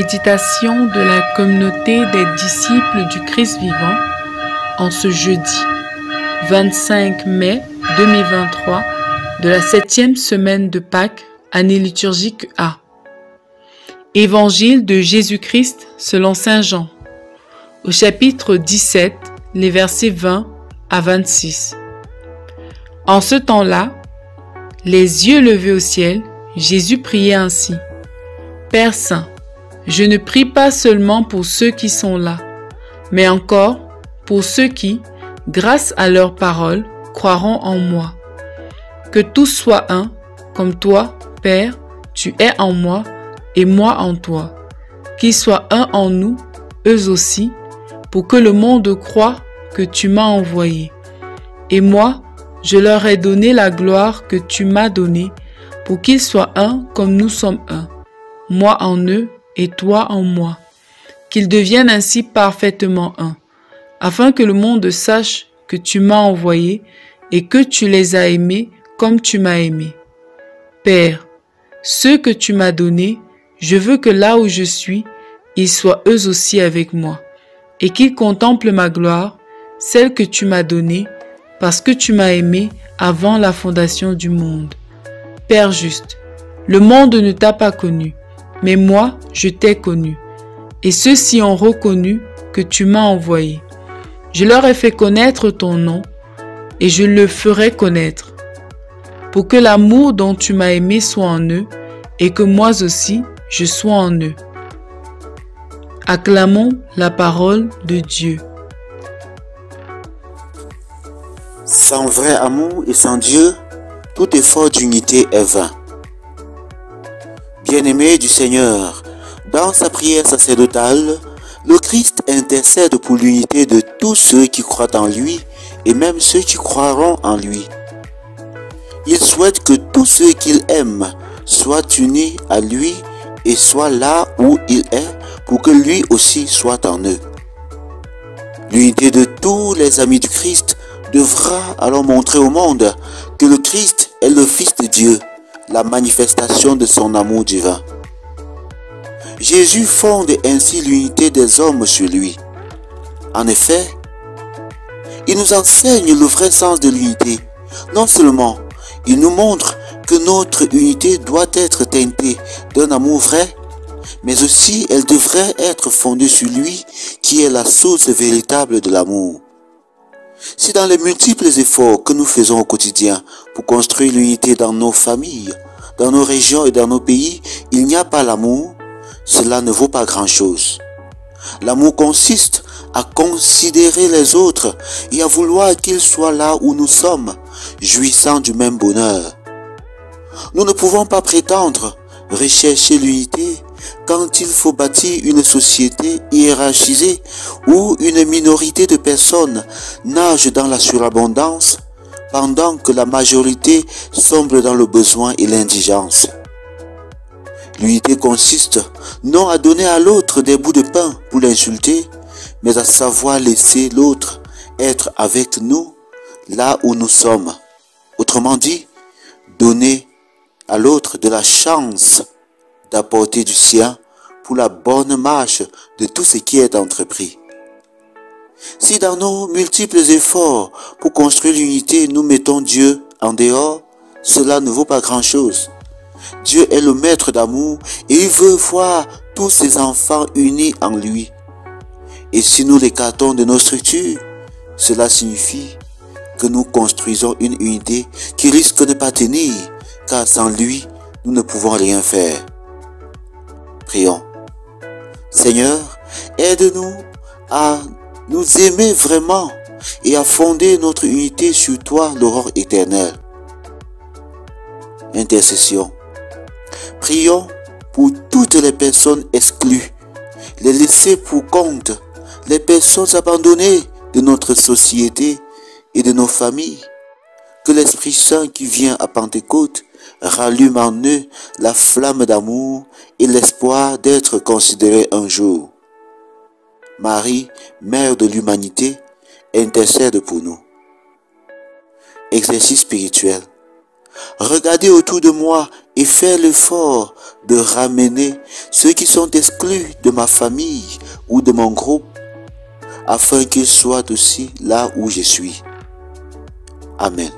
Méditation de la communauté des disciples du Christ vivant en ce jeudi 25 mai 2023 de la 7e semaine de Pâques, année liturgique A. Évangile de Jésus-Christ selon Saint Jean, au chapitre 17, les versets 20 à 26. En ce temps-là, les yeux levés au ciel, Jésus priait ainsi. Père Saint, je ne prie pas seulement pour ceux qui sont là, mais encore pour ceux qui, grâce à leur parole, croiront en moi. Que tous soient un, comme toi, Père, tu es en moi et moi en toi. Qu'ils soient un en nous, eux aussi, pour que le monde croie que tu m'as envoyé. Et moi, je leur ai donné la gloire que tu m'as donnée, pour qu'ils soient un comme nous sommes un. Moi en eux et toi en moi, qu'ils deviennent ainsi parfaitement un, afin que le monde sache que tu m'as envoyé et que tu les as aimés comme tu m'as aimé. Père, ceux que tu m'as donnés, je veux que là où je suis, ils soient eux aussi avec moi, et qu'ils contemplent ma gloire, celle que tu m'as donnée, parce que tu m'as aimé avant la fondation du monde. Père juste, le monde ne t'a pas connu, mais moi, je t'ai connu, et ceux-ci ont reconnu que tu m'as envoyé. Je leur ai fait connaître ton nom, et je le ferai connaître, pour que l'amour dont tu m'as aimé soit en eux, et que moi aussi, je sois en eux. Acclamons la parole de Dieu. Sans vrai amour et sans Dieu, tout effort d'unité est vain. Bien-aimé du Seigneur, dans sa prière sacerdotale, le Christ intercède pour l'unité de tous ceux qui croient en lui et même ceux qui croiront en lui. Il souhaite que tous ceux qu'il aime soient unis à lui et soient là où il est pour que lui aussi soit en eux. L'unité de tous les amis du Christ devra alors montrer au monde que le Christ est le Fils de Dieu, la manifestation de son amour divin. Jésus fonde ainsi l'unité des hommes sur lui. En effet, il nous enseigne le vrai sens de l'unité. Non seulement, il nous montre que notre unité doit être teintée d'un amour vrai, mais aussi elle devrait être fondée sur lui qui est la source véritable de l'amour. Si dans les multiples efforts que nous faisons au quotidien pour construire l'unité dans nos familles, dans nos régions et dans nos pays, il n'y a pas l'amour, cela ne vaut pas grand-chose. L'amour consiste à considérer les autres et à vouloir qu'ils soient là où nous sommes, jouissant du même bonheur. Nous ne pouvons pas prétendre rechercher l'unité quand il faut bâtir une société hiérarchisée où une minorité de personnes nage dans la surabondance pendant que la majorité sombre dans le besoin et l'indigence. L'unité consiste non à donner à l'autre des bouts de pain pour l'insulter, mais à savoir laisser l'autre être avec nous là où nous sommes. Autrement dit, donner à l'autre de la chance d'apporter du sien pour la bonne marche de tout ce qui est entrepris. Si dans nos multiples efforts pour construire l'unité, nous mettons Dieu en dehors, cela ne vaut pas grand-chose. Dieu est le maître d'amour et il veut voir tous ses enfants unis en lui. Et si nous l'écartons de nos structures, cela signifie que nous construisons une unité qui risque de ne pas tenir, car sans lui, nous ne pouvons rien faire. Prions. Seigneur, aide-nous à nous aimer vraiment et à fonder notre unité sur toi, l'aurore éternelle. Intercession. Prions pour toutes les personnes exclues, les laissées pour compte, les personnes abandonnées de notre société et de nos familles. Que l'Esprit Saint qui vient à Pentecôte rallume en eux la flamme d'amour et l'espoir d'être considérés un jour. Marie, Mère de l'humanité, intercède pour nous. Exercice spirituel. Regardez autour de moi et fais l'effort de ramener ceux qui sont exclus de ma famille ou de mon groupe, afin qu'ils soient aussi là où je suis. Amen.